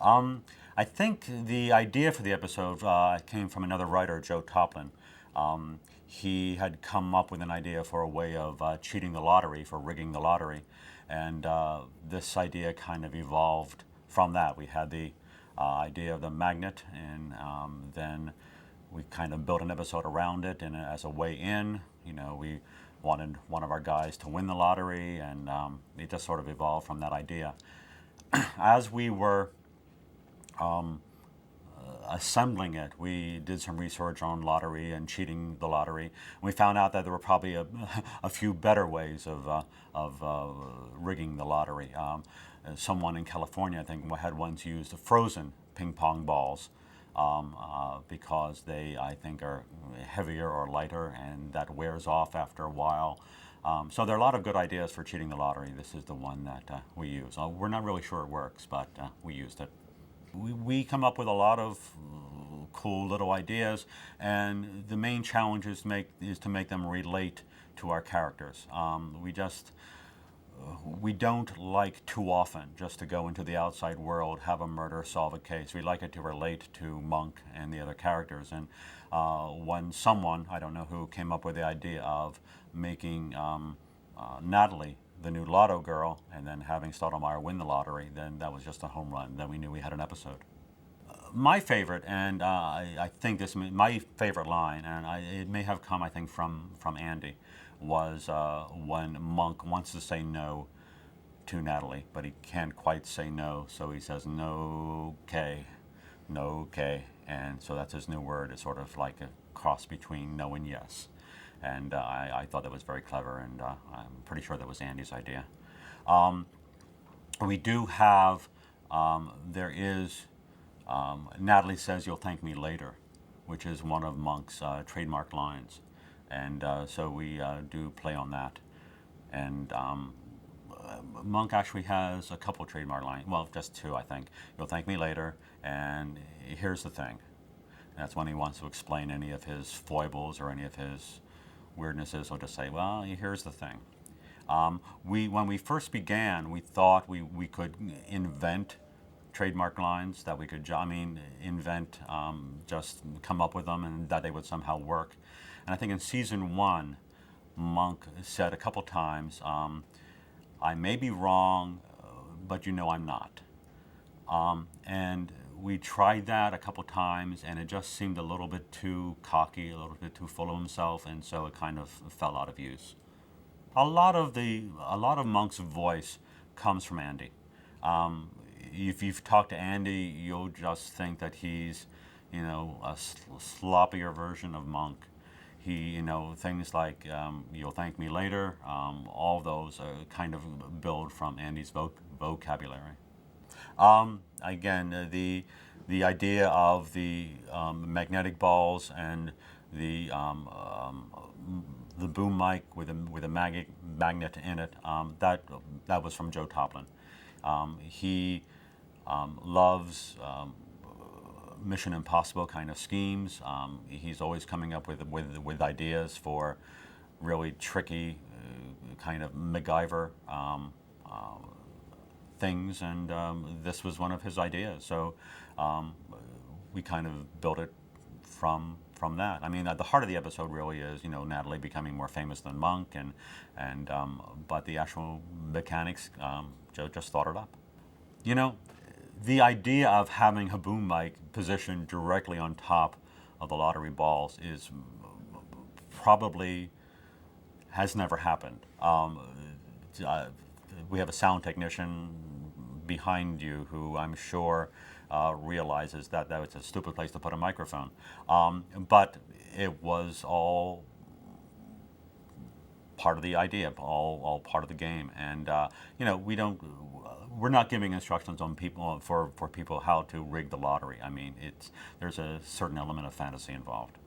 I think the idea for the episode came from another writer, Joe Toplin. He had come up with an idea for a way of cheating the lottery, for rigging the lottery, and this idea kind of evolved from that. We had the idea of the magnet, and then we kind of built an episode around it, and as a way in, we wanted one of our guys to win the lottery, and it just sort of evolved from that idea. As we were assembling it, we did some research on lottery and cheating the lottery. We found out that there were probably a few better ways of rigging the lottery. Someone in California, I think, had once used frozen ping pong balls because they, I think, are heavier or lighter, and that wears off after a while. So there are a lot of good ideas for cheating the lottery. This is the one that we use. We're not really sure it works, but we used it. We come up with a lot of cool little ideas, and the main challenge is to make them relate to our characters. We don't like too often just to go into the outside world, have a murder, solve a case. We like it to relate to Monk and the other characters. And when someone, I don't know who, came up with the idea of making Natalie the new Lotto girl, and then having Stottlemeyer win the lottery, then that was just a home run. Then we knew we had an episode. My favorite, and I think my favorite line, and it may have come, I think, from Andy, was when Monk wants to say no to Natalie, but he can't quite say no, so he says no, K, no, K, and so that's his new word. It's sort of like a cross between no and yes. And I thought that was very clever, and I'm pretty sure that was Andy's idea. We do have, there is, Natalie says, "You'll thank me later," which is one of Monk's trademark lines. And so we do play on that. And Monk actually has a couple trademark lines, well, just two, I think. "You'll thank me later," and "Here's the thing." That's when he wants to explain any of his foibles or any of his weirdnesses, or just say, "Well, here's the thing." When we first began, we thought we could invent trademark lines, that we could, invent, just come up with them, and that they would somehow work. And I think in season 1, Monk said a couple times, "I may be wrong, but I'm not." And we tried that a couple times, and it just seemed a little bit too cocky, a little bit too full of himself, and so it kind of fell out of use. A lot of Monk's voice comes from Andy. If you've talked to Andy, you'll just think that he's, a sloppier version of Monk. He, things like "You'll thank me later," all those kind of build from Andy's vocabulary. Again, the idea of the magnetic balls and the boom mic with a magnet in it, that was from Joe Toplin. He loves Mission Impossible kind of schemes. He's always coming up with ideas for really tricky kind of MacGyver things, and this was one of his ideas. So we kind of built it from that. At the heart of the episode really is Natalie becoming more famous than Monk, and but the actual mechanics, Joe just thought it up. The idea of having a boom mic positioned directly on top of the lottery balls is probably has never happened. We have a sound technician behind you who I'm sure realizes that was a stupid place to put a microphone. But it was all part of the idea, all part of the game. And we're not giving instructions on people for people how to rig the lottery. There's a certain element of fantasy involved.